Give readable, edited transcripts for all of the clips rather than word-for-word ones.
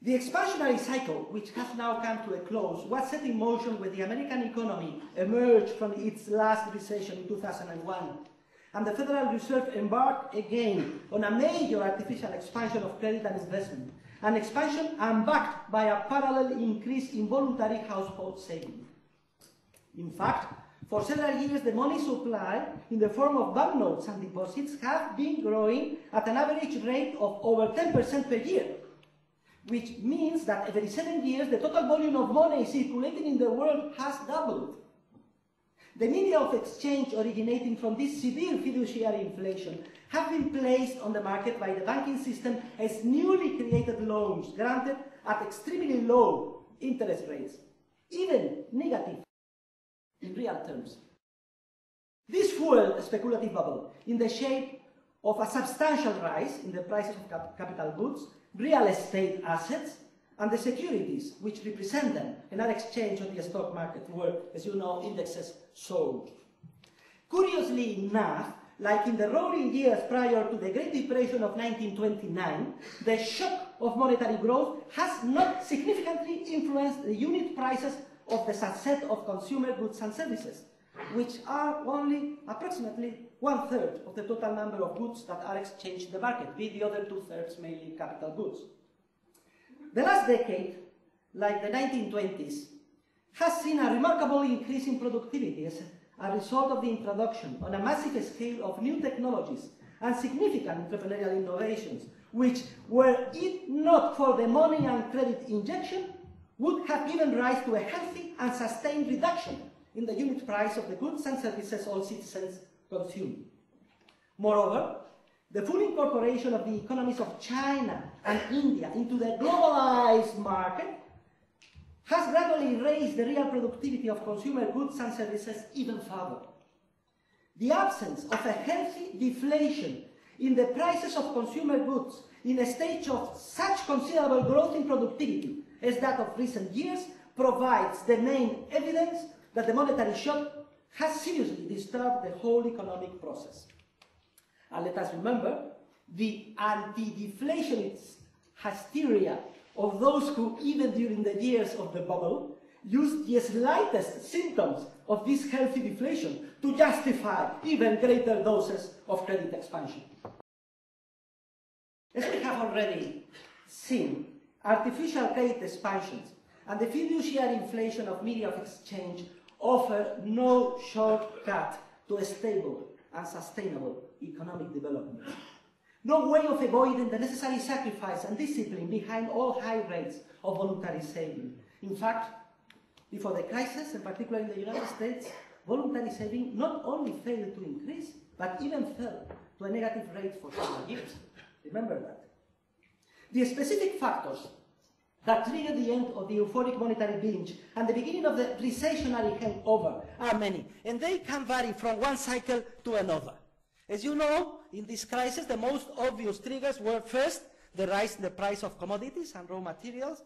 The expansionary cycle, which has now come to a close, was set in motion when the American economy emerged from its last recession in 2001, and the Federal Reserve embarked again on a major artificial expansion of credit and investment, an expansion unbacked by a parallel increase in voluntary household saving. In fact, for several years, the money supply in the form of banknotes and deposits have been growing at an average rate of over 10% per year, which means that every 7 years, the total volume of money circulating in the world has doubled. The media of exchange originating from this severe fiduciary inflation have been placed on the market by the banking system as newly created loans granted at extremely low interest rates, even negative in real terms. This fueled a speculative bubble in the shape of a substantial rise in the prices of capital goods, real estate assets, and the securities which represent them and are exchanged on the stock market where, as you know, indexes soared. Curiously enough, like in the roaring years prior to the Great Depression of 1929, the shock of monetary growth has not significantly influenced the unit prices of the subset of consumer goods and services, which are only approximately 1/3 of the total number of goods that are exchanged in the market, with the other 2/3 mainly capital goods. The last decade, like the 1920s, has seen a remarkable increase in productivity as a result of the introduction on a massive scale of new technologies and significant entrepreneurial innovations, which, were it not for the money and credit injection, would have given rise to a healthy and sustained reduction in the unit price of the goods and services all citizens consume. Moreover, the full incorporation of the economies of China and India into the globalized market has gradually raised the real productivity of consumer goods and services even further. The absence of a healthy deflation in the prices of consumer goods in a stage of such considerable growth in productivity as that of recent years provides the main evidence that the monetary shock has seriously disturbed the whole economic process. And let us remember the anti-deflationist hysteria of those who, even during the years of the bubble, used the slightest symptoms of this healthy deflation to justify even greater doses of credit expansion. As we have already seen, artificial credit expansions and the fiduciary inflation of media of exchange offer no shortcut to a stable and sustainable economic development. No way of avoiding the necessary sacrifice and discipline behind all high rates of voluntary saving. In fact, before the crisis, and particularly in the United States, voluntary saving not only failed to increase, but even fell to a negative rate for several years. Remember that. The specific factors that triggered the end of the euphoric monetary binge and the beginning of the recessionary hangover are many, and they can vary from one cycle to another. As you know, in this crisis, the most obvious triggers were first, the rise in the price of commodities and raw materials,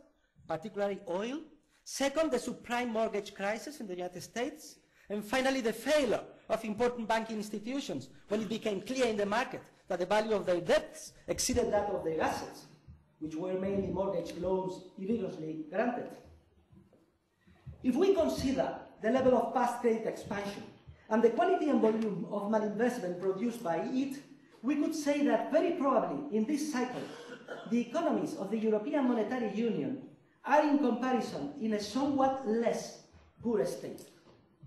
particularly oil. Second, the subprime mortgage crisis in the United States. And finally, the failure of important banking institutions when it became clear in the market that the value of their debts exceeded that of their assets, which were mainly mortgage loans illegally granted. If we consider the level of past credit expansion and the quality and volume of malinvestment produced by it, we could say that very probably in this cycle, the economies of the European Monetary Union are in comparison in a somewhat less poor state,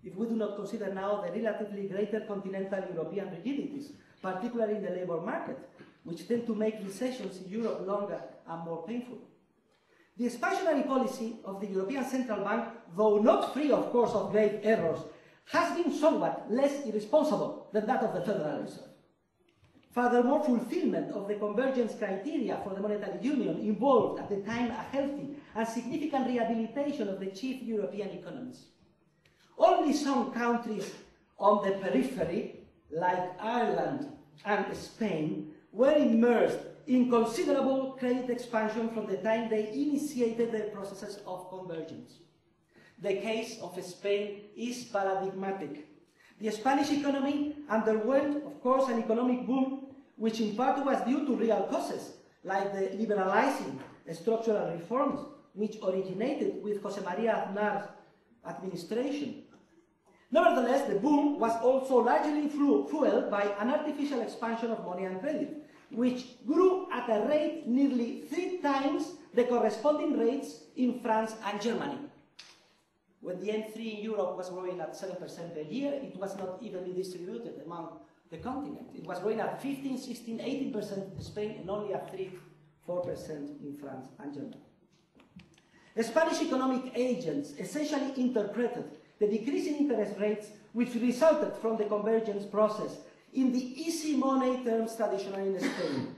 if we do not consider now the relatively greater continental European rigidities, particularly in the labour market, which tend to make recessions in Europe longer and more painful. The expansionary policy of the European Central Bank, though not free, of course, of grave errors, has been somewhat less irresponsible than that of the Federal Reserve. Furthermore, fulfillment of the convergence criteria for the monetary union involved at the time a healthy and significant rehabilitation of the chief European economies. Only some countries on the periphery, like Ireland and Spain, were immersed in considerable credit expansion from the time they initiated their processes of convergence. The case of Spain is paradigmatic. The Spanish economy underwent, of course, an economic boom, which in part was due to real causes, like the liberalizing structural reforms, which originated with José María Aznar's administration. Nevertheless, the boom was also largely fueled by an artificial expansion of money and credit, which grew at a rate nearly 3 times the corresponding rates in France and Germany. When the M3 in Europe was growing at 7% per year, it was not evenly distributed among the continent. It was growing at 15, 16, 18% in Spain and only at 3, 4% in France and Germany. Spanish economic agents essentially interpreted the decrease in interest rates which resulted from the convergence process in the easy money terms traditional in Spain.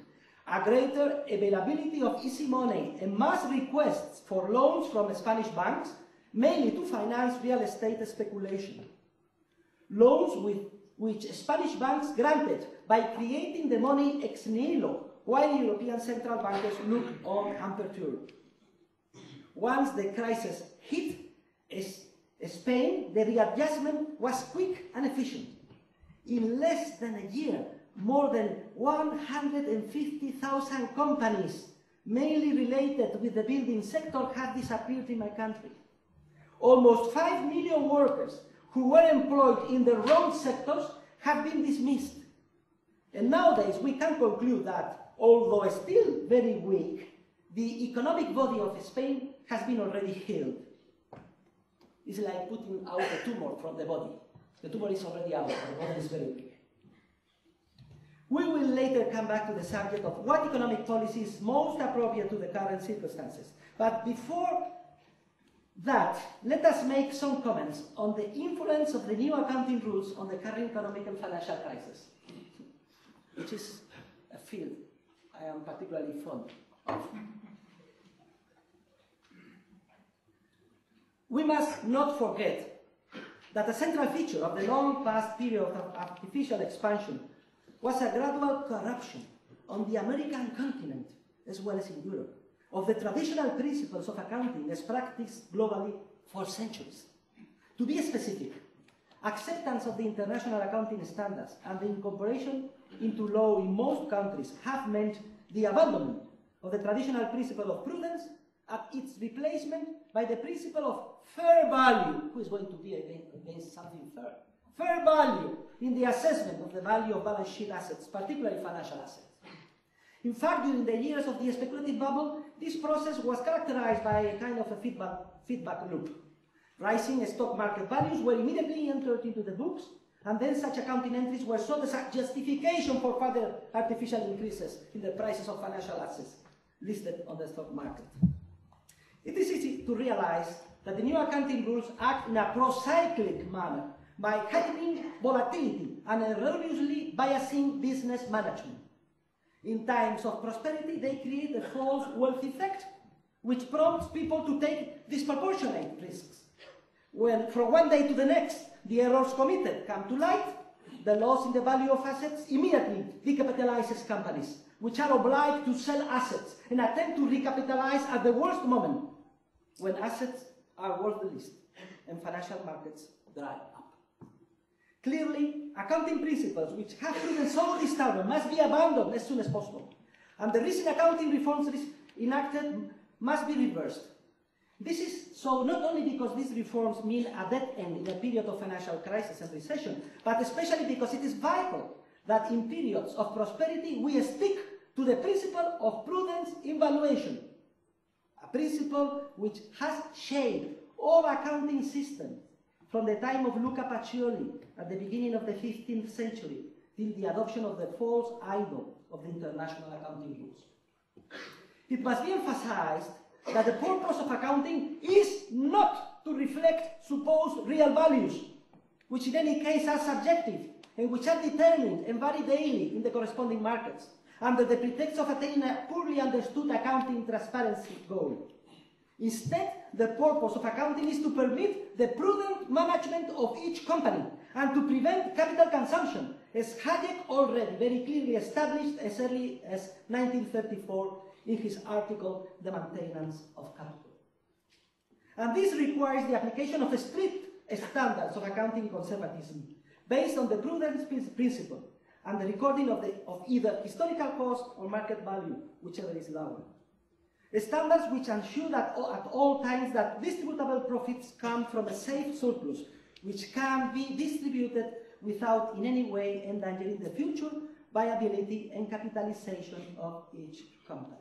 A greater availability of easy money and mass requests for loans from Spanish banks, mainly to finance real estate speculation. Loans which Spanish banks granted by creating the money ex nihilo, while European central bankers looked on unperturbed. Once the crisis hit Spain, the readjustment was quick and efficient. In less than a year, more than 150,000 companies, mainly related with the building sector, have disappeared in my country. Almost 5 million workers who were employed in the wrong sectors have been dismissed. And nowadays we can conclude that, although still very weak, the economic body of Spain has been already healed. It's like putting out a tumor from the body. The tumor is already out, the body is very weak. We will later come back to the subject of what economic policy is most appropriate to the current circumstances. But before that, let us make some comments on the influence of the new accounting rules on the current economic and financial crisis, which is a field I am particularly fond of. We must not forget that a central feature of the long past period of artificial expansion was a gradual corruption on the American continent, as well as in Europe, of the traditional principles of accounting as practiced globally for centuries. To be specific, acceptance of the international accounting standards and the incorporation into law in most countries have meant the abandonment of the traditional principle of prudence and its replacement by the principle of fair value. Who is going to be against something fair? Fair value in the assessment of the value of balance sheet assets, particularly financial assets. In fact, during the years of the speculative bubble, this process was characterized by a kind of a feedback loop. Rising stock market values were immediately entered into the books, and then such accounting entries were sought as a justification for further artificial increases in the prices of financial assets listed on the stock market. It is easy to realize that the new accounting rules act in a pro-cyclic manner by heightening volatility and erroneously biasing business management. In times of prosperity, they create a false wealth effect, which prompts people to take disproportionate risks. When from one day to the next, the errors committed come to light, the loss in the value of assets immediately decapitalizes companies, which are obliged to sell assets and attempt to recapitalize at the worst moment, when assets are worth the least and financial markets dry up. Clearly, accounting principles which have proven so disturbing must be abandoned as soon as possible, and the recent accounting reforms enacted must be reversed. This is so not only because these reforms mean a dead end in a period of financial crisis and recession, but especially because it is vital that in periods of prosperity we stick to the principle of prudence in valuation, a principle which has shaped all accounting systems from the time of Luca Pacioli at the beginning of the 15th century till the adoption of the false idol of the international accounting rules. It must be emphasized that the purpose of accounting is not to reflect supposed real values, which in any case are subjective and which are determined and vary daily in the corresponding markets, under the pretext of attaining a poorly understood accounting transparency goal. Instead, the purpose of accounting is to permit the prudent management of each company and to prevent capital consumption, as Hayek already very clearly established as early as 1934 in his article, The Maintenance of Capital. And this requires the application of strict standards of accounting conservatism, based on the prudence principle, and the recording of either historical cost or market value, whichever is lower. Standards which ensure that at all times that distributable profits come from a safe surplus, which can be distributed without in any way endangering the future viability and capitalization of each company.